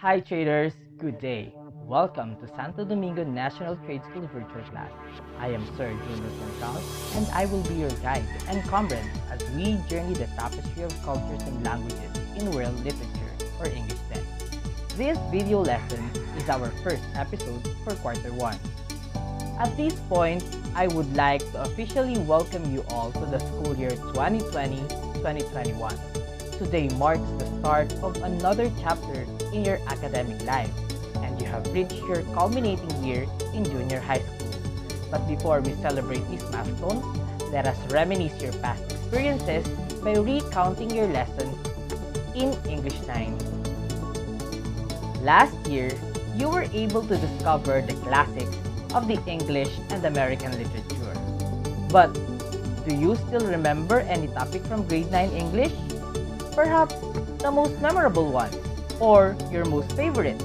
Hi traders, good day. Welcome to Santo Domingo National Trade School virtual class. I am Sir Junior Central and I will be your guide and comrade as we journey the tapestry of cultures and languages in world literature or English 10. This video lesson is our first episode for quarter 1. At this point, I would like to officially welcome you all to the school year 2020-2021. Today marks the start of another chapter in your academic life, and you have reached your culminating year in junior high school. But before we celebrate this milestone, let us reminisce your past experiences by recounting your lessons in English 9. Last year, you were able to discover the classics of the English and American literature. But do you still remember any topic from grade 9 English? Perhaps the most memorable one, or your most favorite.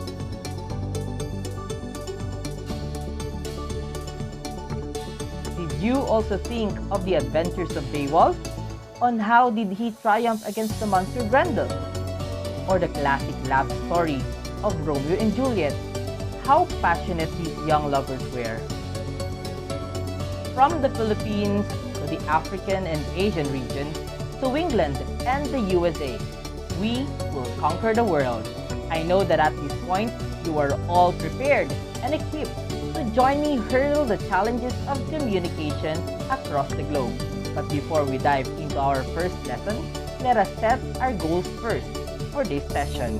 Did you also think of the adventures of Beowulf? On how did he triumph against the monster Grendel? Or the classic love story of Romeo and Juliet? How passionate these young lovers were. From the Philippines to the African and Asian regions, to England and the USA, we will conquer the world. I know that at this point, you are all prepared and equipped to join me hurdle the challenges of communication across the globe. But before we dive into our first lesson, let us set our goals first for this session.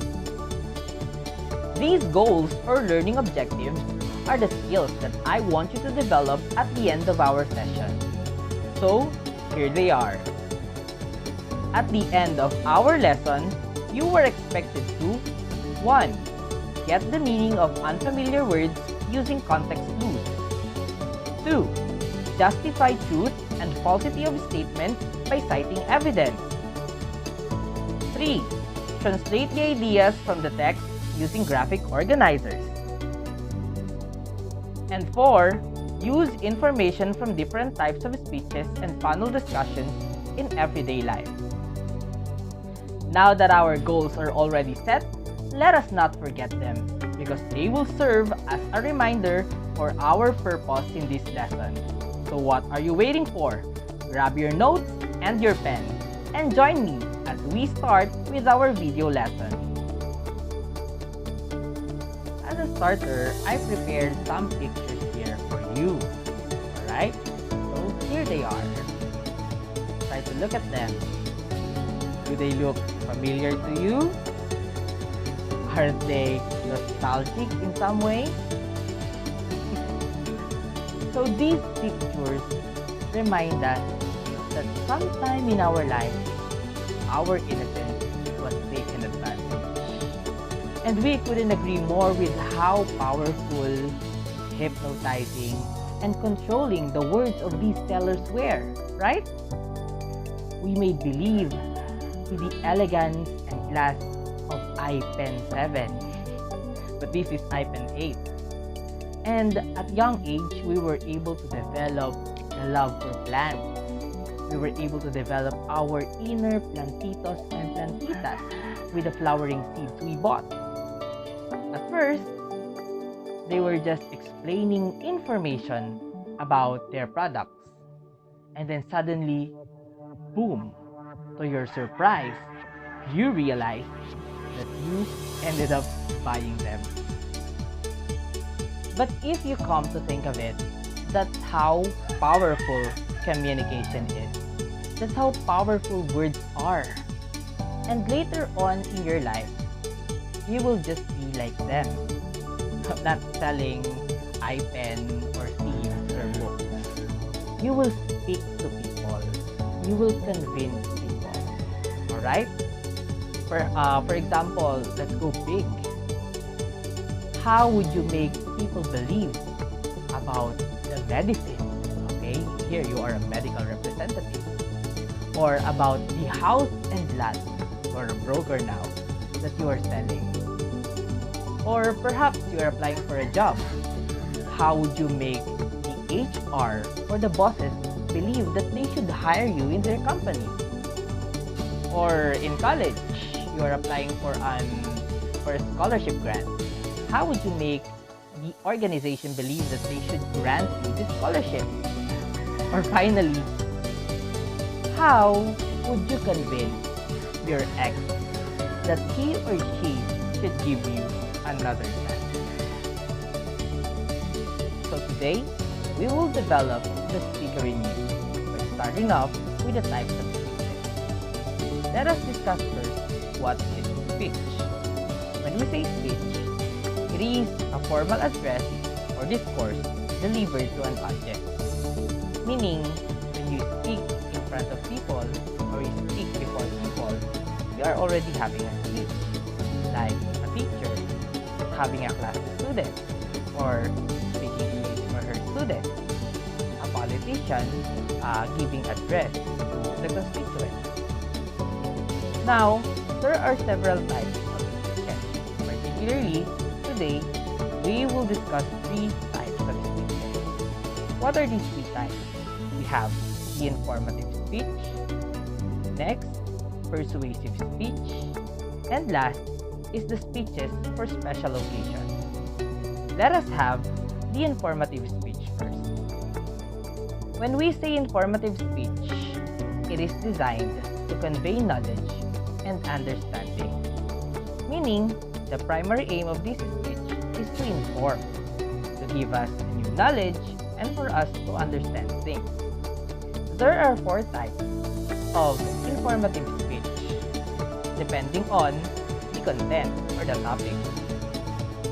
These goals or learning objectives are the skills that I want you to develop at the end of our session. So, here they are. At the end of our lesson, you were expected to 1. Get the meaning of unfamiliar words using context clues. 2. Justify truth and falsity of statement by citing evidence. 3. Translate the ideas from the text using graphic organizers. And 4. Use information from different types of speeches and panel discussions in everyday life. Now that our goals are already set, let us not forget them because they will serve as a reminder for our purpose in this lesson. So what are you waiting for? Grab your notes and your pen and join me as we start with our video lesson. As a starter, I prepared some pictures here for you. Alright? So here they are. Try to look at them. Do they look familiar to you? Aren't they nostalgic in some way? So these pictures remind us that sometime in our life, our innocence was taken advantage. And we couldn't agree more with how powerful, hypnotizing, and controlling the words of these tellers were, right? We made believe with the elegance and class of iPen 7. But this is iPen 8. And at young age, we were able to develop the love for plants. We were able to develop our inner plantitos and plantitas with the flowering seeds we bought. At first, they were just explaining information about their products. And then suddenly, boom! To your surprise, you realize that you ended up buying them. But if you come to think of it, that's how powerful communication is. That's how powerful words are. And later on in your life, you will just be like them. Not selling iPen or seeds or books. You will speak to people. You will convince people. Alright? For example, let's go big. How would you make people believe about the medicine? Okay, here you are a medical representative. Or about the house and lot, or a broker now, that you are selling. Or perhaps you are applying for a job. How would you make the HR or the bosses believe that they should hire you in their company? Or in college, you are applying for an for a scholarship grant, how would you make the organization believe that they should grant you this scholarship? Or finally, how would you convince your ex that he or she should give you another chance? So today, we will develop the speaker in you by starting off with the types of speeches. Let us discuss first what is speech. When we say speech, it is a formal address or discourse delivered to an audience. Meaning, when you speak in front of people or you speak before people, you are already having a speech. Like a teacher having a class of students or speaking to his or her students. A politician giving address to the constituents. Now, there are several types of speeches. Particularly, today, we will discuss 3 types of speeches. What are these 3 types? We have the informative speech, next, persuasive speech, and last is the speeches for special occasions. Let us have the informative speech first. When we say informative speech, it is designed to convey knowledge and understanding. Meaning, the primary aim of this speech is to inform, to give us new knowledge, and for us to understand things. There are 4 types of informative speech, depending on the content or the topic.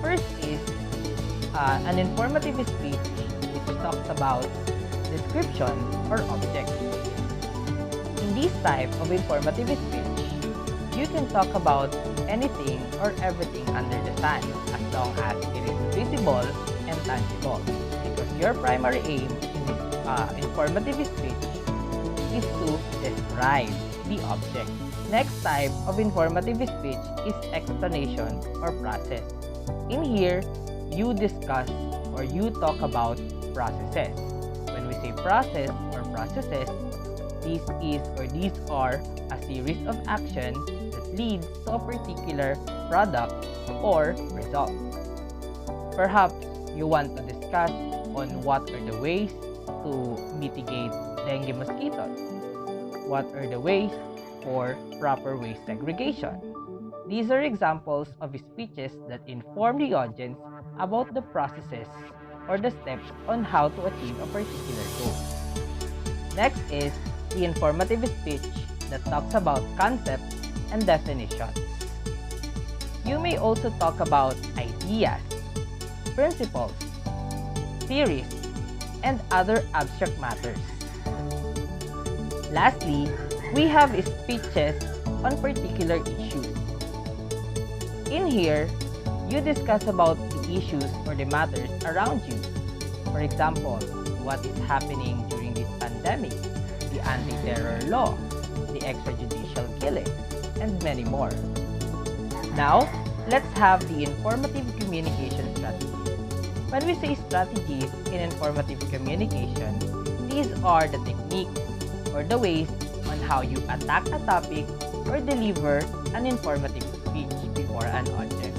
First is an informative speech which talks about description or object. In this type of informative speech, you can talk about anything or everything under the sun as long as it is visible and tangible, because your primary aim in this informative speech is to describe the object. Next type of informative speech is explanation or process. In here, you discuss or you talk about processes. When we say process or processes, these are a series of actions that leads to a particular product or result. Perhaps you want to discuss on what are the ways to mitigate dengue mosquitoes. What are the ways for proper waste segregation? These are examples of speeches that inform the audience about the processes or the steps on how to achieve a particular goal. Next is the informative speech that talks about concepts and definitions. You may also talk about ideas, principles, theories, and other abstract matters. Lastly, we have speeches on particular issues. In here, you discuss about the issues or the matters around you. For example, what is happening during this pandemic, the anti-terror law, the extrajudicial killing, and many more. Now, let's have the informative communication strategy. When we say strategies in informative communication, these are the techniques or the ways on how you attack a topic or deliver an informative speech before an audience.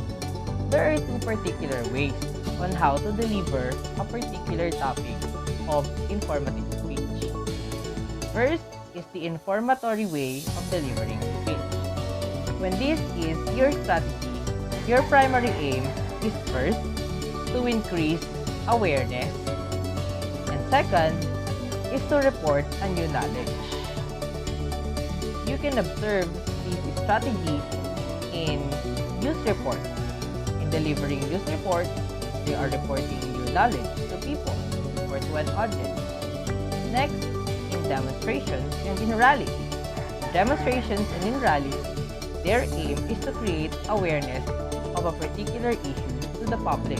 There are 2 particular ways on how to deliver a particular topic of informative speech. First is the informatory way of delivering speech. When this is your strategy, your primary aim is first to increase awareness, and second is to report a new knowledge. You can observe these strategies in news reports. In delivering news reports, they are reporting new knowledge to people or to an audience. Next, in demonstrations and in rallies. In demonstrations and in rallies, their aim is to create awareness of a particular issue to the public.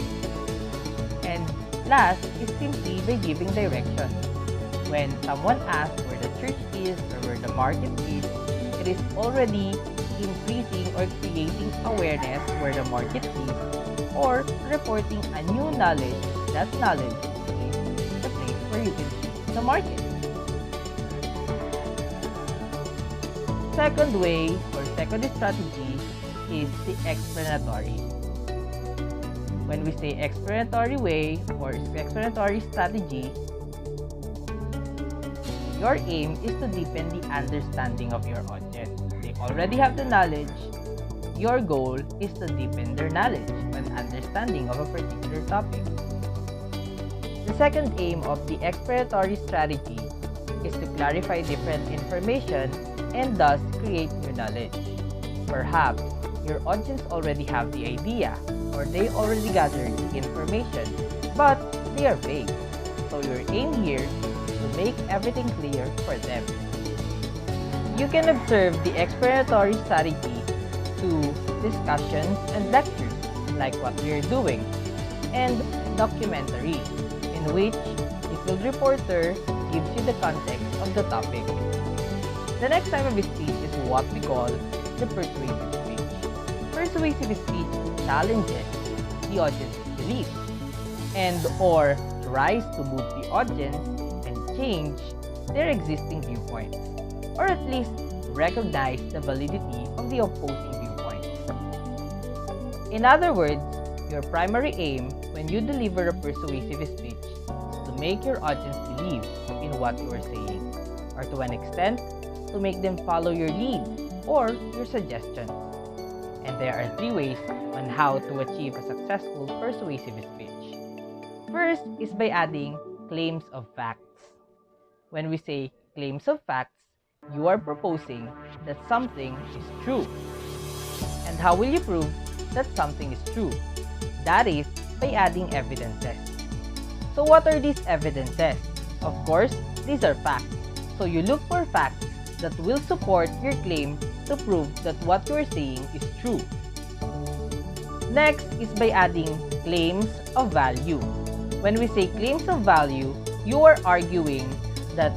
And last is simply by giving direction. When someone asks where the church is or where the market is, it is already increasing or creating awareness where the market is, or reporting a new knowledge. That knowledge is the place where you can see the market. Second way or second strategy is the explanatory. When we say explanatory way or explanatory strategy, your aim is to deepen the understanding of your audience. They already have the knowledge. Your goal is to deepen their knowledge and understanding of a particular topic. The second aim of the explanatory strategy is to clarify different information and thus create new knowledge. Perhaps your audience already have the idea or they already gathered the information, but they are vague. So your aim here is to make everything clear for them. You can observe the explanatory strategy to discussions and lectures like what we are doing, and documentary, in which the field reporter gives you the context of the topic. The next type of speech is what we call the persuasive speech. Persuasive speech challenges the audience's beliefs and or tries to move the audience and change their existing viewpoints, or at least recognize the validity of the opposing viewpoints. In other words, your primary aim when you deliver a persuasive speech is to make your audience believe in what you are saying, or to an extent, to make them follow your lead or your suggestions. And there are 3 ways on how to achieve a successful persuasive speech. First is by adding claims of facts. When we say claims of facts, you are proposing that something is true. And how will you prove that something is true? That is by adding evidences. So what are these evidences? Of course, these are facts. So you look for facts that will support your claim to prove that what you are saying is true. Next is by adding claims of value. When we say claims of value, you are arguing that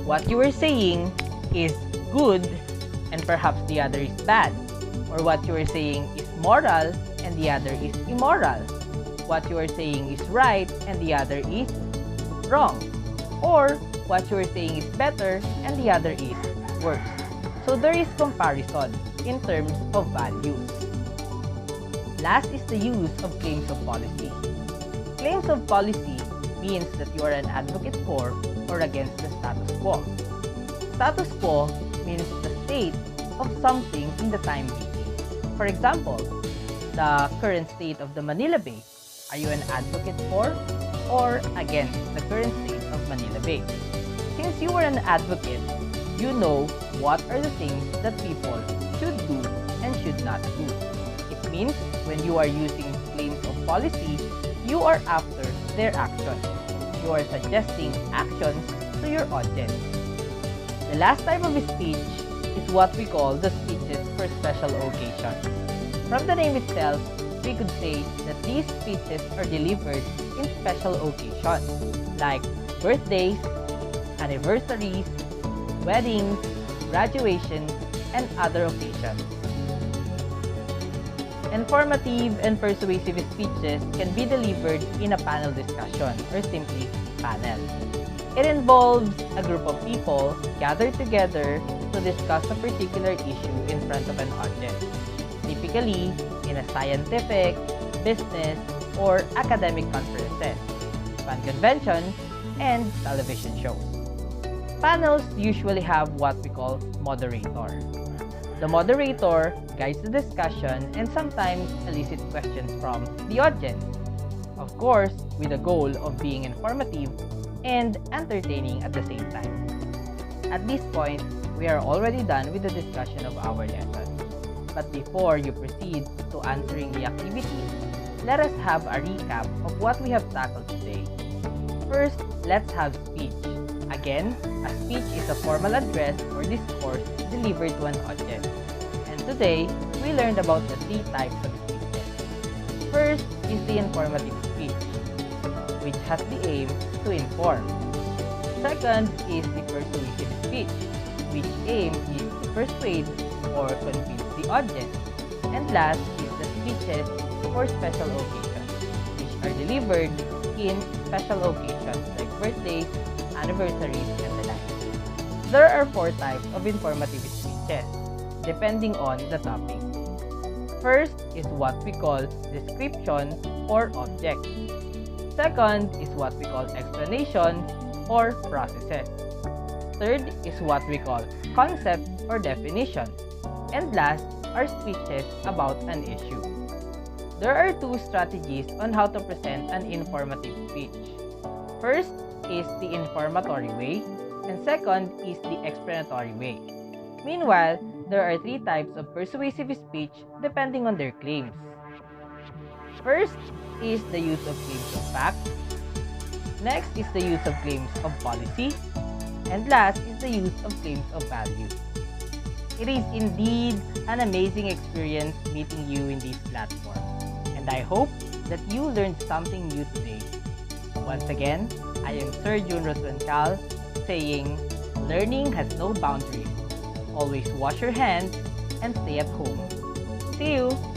what you are saying is good and perhaps the other is bad, or what you are saying is moral and the other is immoral, what you are saying is right and the other is wrong, or what you are saying is better and the other is worse. So there is comparison in terms of values. Last is the use of claims of policy. Claims of policy means that you are an advocate for or against the status quo. Status quo means the state of something in the time being. For example, the current state of the Manila Bay. Are you an advocate for or against the current state of Manila Bay? Since you are an advocate, you know what are the things that people should do and should not do. It means when you are using claims of policy, you are after their actions. You are suggesting actions to your audience. The last type of speech is what we call the speeches for special occasions. From the name itself, we could say that these speeches are delivered in special occasions like birthdays, anniversaries, weddings, graduations, and other occasions. Informative and persuasive speeches can be delivered in a panel discussion or simply panel. It involves a group of people gathered together to discuss a particular issue in front of an audience, typically in a scientific, business, or academic conferences, fan conventions, and television shows. Panels usually have what we call moderator. The moderator guides the discussion and sometimes elicits questions from the audience, of course with the goal of being informative and entertaining at the same time. At this point, we are already done with the discussion of our lesson. But before you proceed to answering the activities, let us have a recap of what we have tackled today. First, let's have speech. Again, a speech is a formal address or discourse delivered to an audience. And today, we learned about the 3 types of speeches. First is the informative speech, which has the aim to inform. Second is the persuasive speech, which aim is to persuade or convince the audience. And last is the speeches for special occasions, which are delivered in special occasions like birthdays, anniversaries, and the like. There are 4 types of informative speeches, depending on the topic. First is what we call description or object. Second is what we call explanation or processes. Third is what we call concept or definition. And last are speeches about an issue. There are two strategies on how to present an informative speech. First is the informatory way, and second is the explanatory way. Meanwhile, there are three types of persuasive speech depending on their claims. First is the use of claims of fact. Next is the use of claims of policy. And last is the use of claims of value. It is indeed an amazing experience meeting you in this platform. And I hope that you learned something new today. Once again, I am Sir Jun Roswancal saying, learning has no boundaries. Always wash your hands and stay at home. See you!